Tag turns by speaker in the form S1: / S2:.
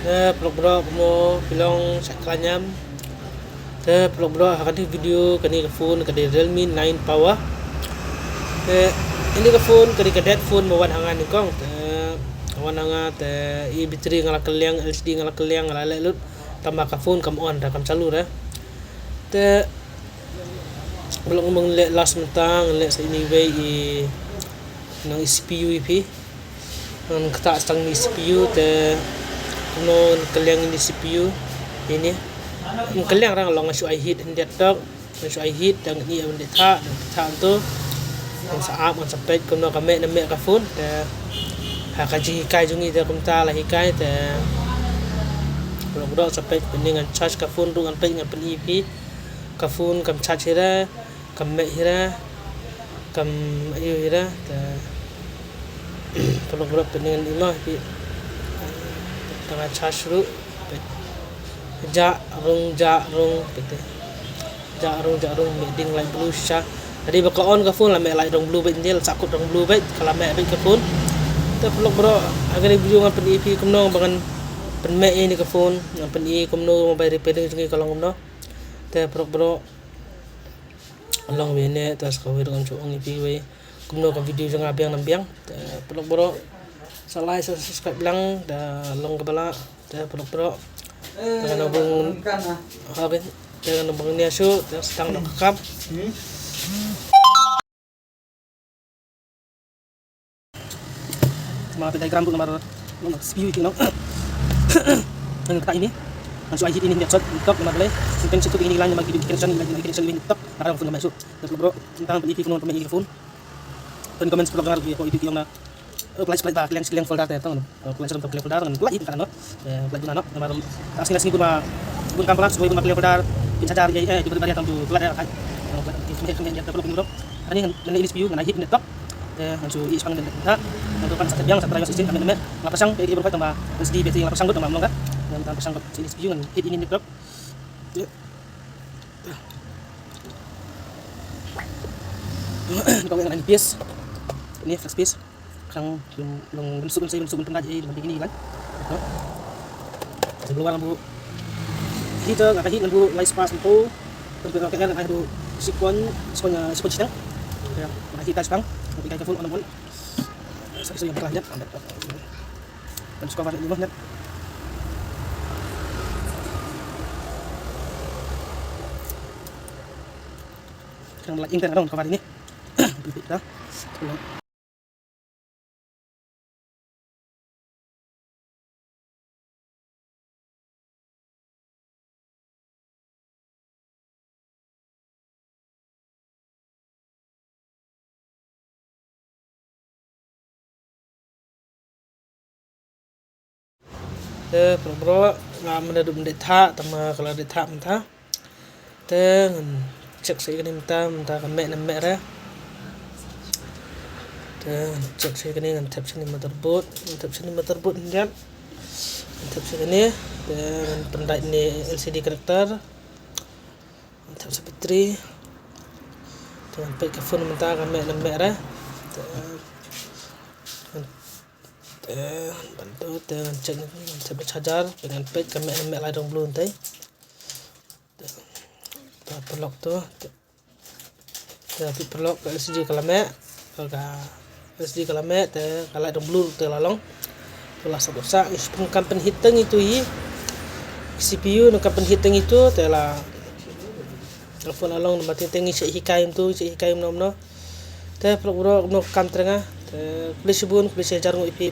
S1: Pelok bro mo pilong saklanyam. Pelok bro akan di video kani ke phone kani Realme 9 Power. Ini ke phone kani ke phone mo wan hangan ni kong. Wan hanga i bateri ngala keliang LCD ngala keliang ngala lelut tambah ka phone kam on kam calu dah. Belum ngomong le last mentang le sa ini way nang CPU IP. Nang kata stang ni CPU kuno keliang ini CPU ini keliang rang long asu I hit in that dog asu I hit dang ni on ta tu ang saap on sampai kuno kame na me ka phone ha ka ji kai jungi ta kumta la hikai kalau bro sampai peningan charge ka phone tu ngan pe ngan pen EP ka phone kam charge hira kam me hira kam ayu hira kalau bro peningan ilo di tengah charge dulu jarung gitu jarung meding light blue sha tadi baka on ka phone la me light dong blue bet njel sakut dong blue bet kalau me bet ka phone ta pelok bro agar video ngan pen EP kumno bangan pen me ini ka phone ngan pen e kumno mobile repairing jungi kalau kumno ta pelok bro long bene tas ka wir kan chuang EP we kumno ka video jang abiang nambiang ta pelok bro like subscribe lang da long kabala da pelok bro dengan nabung habis dengan nabung ni asu sedang nak kakap maaf diagram tu nomor CPU itu no yang kata ini langsung aja ini shot top nomor boleh mungkin situ ini lain bagi connection ini top ada phone masuk dan bro tentang IP phone pemain phone dan komen sebelum dengar video itu yang na play ba kalian folder ta tong kalian serem kalian folder kan play kan no play guna no nomor asing pun bun kampung sesuai pun kalian folder bisa cari juga bari tong tu play kan kemudian dia perlu bro ini ini CPU ngana hit laptop langsung ispang dan kita untuk kan satu yang satu rayon sistem kami lapasang kayak berapa tambah SD battery lapasang tu tambah melonggar dan lapasang sini CPU kan hit ini laptop kalau yang PS ini flash PS kang long bentuk tengah jadi lebih gini kan sebelum lampu kita akan hit lampu light pass itu untuk kalian ada sequence sedang ya kita sekarang kita ke full on saya yang berlanjut dan suka banget ini net yang like internet dong kabar ini kita bro mendadak mendeta tama kalau deta mentah cek saya kini mentah kami ra cek saya kini ngan tap sini motherboard lihat tap sini dan pendai ini LCD karakter tap bateri dan pakai phone mentah kami ra bantu dengan cek sampai charger dengan page kami light dong blue nanti pelok tu tapi pelok LCD kalamek LCD kalamek kalau dong blue tu lalong tu lah sebab pengkampen hiteng itu CPU pengkampen hiteng itu telah telepon lalong nomor tinting isi hikai nom pelok bro no kam tengah boleh sebun boleh jarung IP